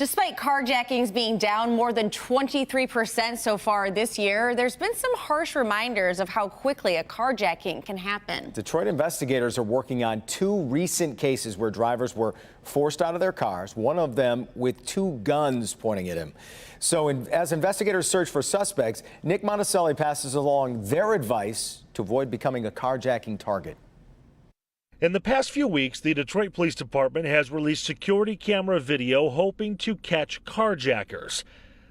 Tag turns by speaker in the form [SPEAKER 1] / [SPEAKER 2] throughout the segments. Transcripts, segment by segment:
[SPEAKER 1] Despite carjackings being down more than 23% so far this year, there's been some harsh reminders of how quickly a carjacking can happen.
[SPEAKER 2] Detroit investigators are working on two recent cases where drivers were forced out of their cars, one of them with two guns pointing at him. So as investigators search for suspects, Nick Monticelli passes along their advice to avoid becoming a carjacking target.
[SPEAKER 3] In the past few weeks, the Detroit Police Department has released security camera video hoping to catch carjackers.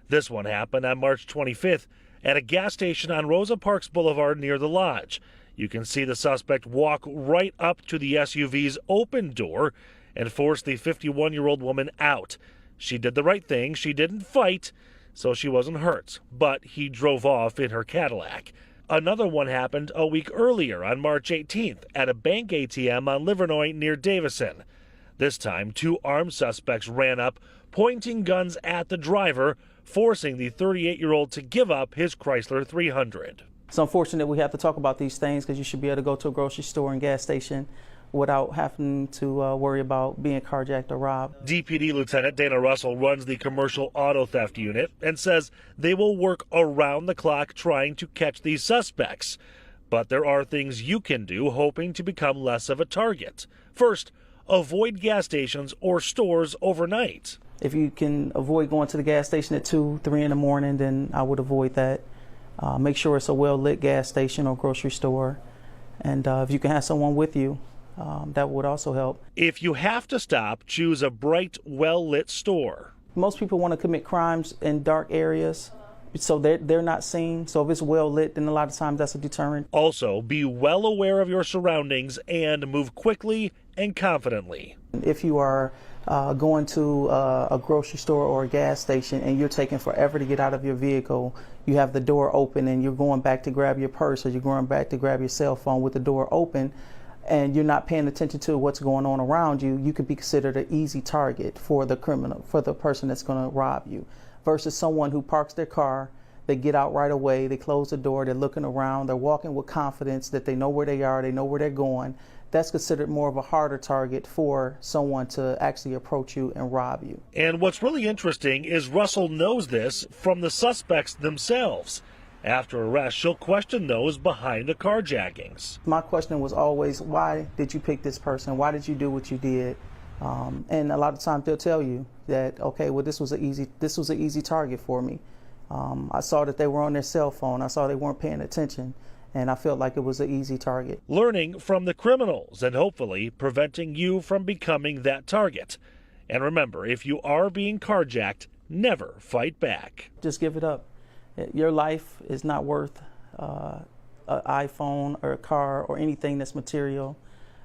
[SPEAKER 3] This one happened on March 25th at a gas station on Rosa Parks Boulevard near the Lodge. You can see the suspect walk right up to the SUV's open door and force the 51-year-old woman out. She did the right thing. She didn't fight, so she wasn't hurt, but he drove off in her Cadillac. Another one happened a week earlier on March 18th at a bank ATM on Livernois near Davison. This time, two armed suspects ran up, pointing guns at the driver, forcing the 38-year-old to give up his Chrysler 300.
[SPEAKER 4] It's unfortunate we have to talk about these things because you should be able to go to a grocery store and gas station without having to worry about being carjacked or robbed.
[SPEAKER 3] DPD Lieutenant Dana Russell runs the commercial auto theft unit and says they will work around the clock trying to catch these suspects. But there are things you can do hoping to become less of a target. First, avoid gas stations or stores overnight.
[SPEAKER 4] If you can avoid going to the gas station at 2, 3 in the morning, then I would avoid that. Make sure it's a well-lit gas station or grocery store. And if you can have someone with you, that would also help.
[SPEAKER 3] If you have to stop, choose a bright, well-lit store.
[SPEAKER 4] Most people want to commit crimes in dark areas, so they're not seen. So if it's well-lit, then a lot of times that's a deterrent.
[SPEAKER 3] Also, be well aware of your surroundings and move quickly and confidently.
[SPEAKER 4] If you are going to a grocery store or a gas station and you're taking forever to get out of your vehicle, you have the door open and you're going back to grab your purse or you're going back to grab your cell phone with the door open, and you're not paying attention to what's going on around you, you could be considered an easy target for the criminal, for the person that's going to rob you, versus someone who parks their car, they get out right away, they close the door, they're looking around, they're walking with confidence that they know where they are, they know where they're going. That's considered more of a harder target for someone to actually approach you and rob you.
[SPEAKER 3] And what's really interesting is Russell knows this from the suspects themselves. After arrest, she'll question those behind the carjackings.
[SPEAKER 4] My question was always, why did you pick this person? Why did you do what you did? And a lot of times they'll tell you that, okay, well, this was an easy target for me. I saw that they were on their cell phone. I saw they weren't paying attention, and I felt like it was an easy target.
[SPEAKER 3] Learning from the criminals and hopefully preventing you from becoming that target. And remember, if you are being carjacked, never fight back.
[SPEAKER 4] Just give it up. Your life is not worth an iPhone or a car or anything that's material.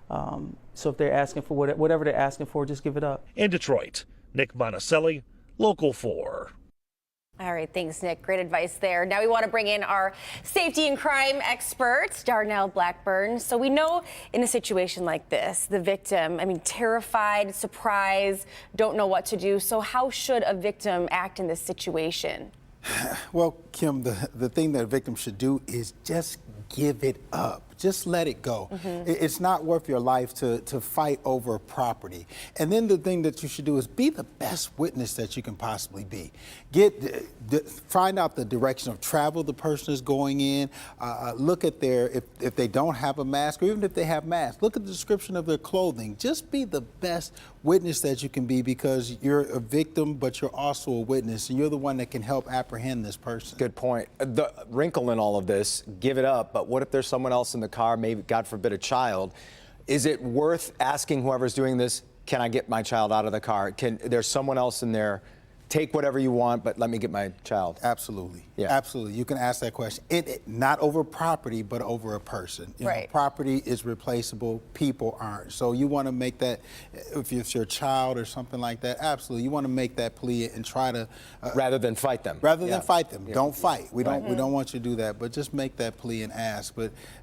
[SPEAKER 4] So if they're asking for whatever they're asking for, just give it up.
[SPEAKER 3] In Detroit, Nick Monticelli, Local 4.
[SPEAKER 1] All right, thanks, Nick. Great advice there. Now we want to bring in our safety and crime expert, Darnell Blackburn. So we know in a situation like this, the victim, terrified, surprised, don't know what to do. So how should a victim act in this situation?
[SPEAKER 5] Well, Kim, the thing that a victim should do is just give it up. Just let it go. It's not worth your life to fight over property. And then the thing that you should do is be the best witness that you can possibly be. Find out the direction of travel the person is going in. Look at if they don't have a mask, or even if they have masks, look at the description of their clothing. Just be the best witness that you can be, because you're a victim, but you're also a witness, and you're the one that can help apprehend this person.
[SPEAKER 2] Good point. The wrinkle in all of this, give it up, but what if there's someone else in the car, maybe, God forbid, a child? Is it worth asking whoever's doing this, can I get my child out of the car? There's someone else in there, take whatever you want, but let me get my child?
[SPEAKER 5] Absolutely.
[SPEAKER 2] Yeah.
[SPEAKER 5] Absolutely. You can ask that question. Not over property, but over a person. You know, property is replaceable. People aren't. So you want to make that, if it's your child or something like that, absolutely. You want to make that plea and try to...
[SPEAKER 2] rather than fight them.
[SPEAKER 5] Rather than fight them. Yeah. Don't fight. We don't want you to do that, but just make that plea and ask.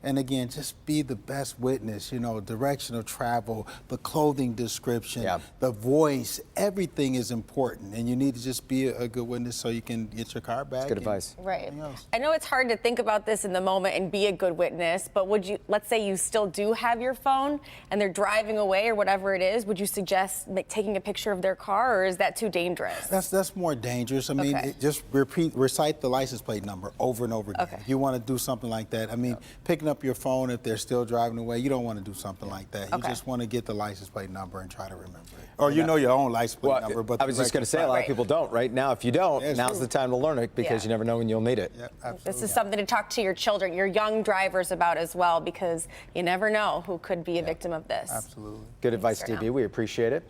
[SPEAKER 5] And again, just be the best witness. You know, direction of travel, the clothing description, the voice, everything is important, and you need to to just be a good witness so you can get your car back.
[SPEAKER 2] Good advice.
[SPEAKER 1] Right.
[SPEAKER 5] everything else.
[SPEAKER 1] I know it's hard to think about this in the moment and be a good witness, but would you, let's say you still do have your phone and they're driving away or whatever it is, would you suggest taking a picture of their car, or is that too dangerous?
[SPEAKER 5] That's more dangerous. I mean,
[SPEAKER 1] Okay.
[SPEAKER 5] just recite the license plate number over and over again.
[SPEAKER 1] Okay.
[SPEAKER 5] If you want to do something like that, I mean, picking up your phone if they're still driving away, you don't want to do something like that. You
[SPEAKER 1] Okay.
[SPEAKER 5] just want to get the license plate number and try to remember it. Or you know your own license plate number, but
[SPEAKER 2] I was just going to say, a lot of people don't. Right now, if you don't,
[SPEAKER 5] Yeah,
[SPEAKER 2] now's
[SPEAKER 5] true.
[SPEAKER 2] the time to learn it because
[SPEAKER 1] Yeah.
[SPEAKER 2] you never know when you'll need it.
[SPEAKER 5] Yeah, absolutely.
[SPEAKER 1] This is something to talk to your children, your young drivers about as well, because you never know who could be a victim of this.
[SPEAKER 5] Absolutely.
[SPEAKER 2] Good advice,
[SPEAKER 1] Thanks,
[SPEAKER 2] DB. We appreciate it.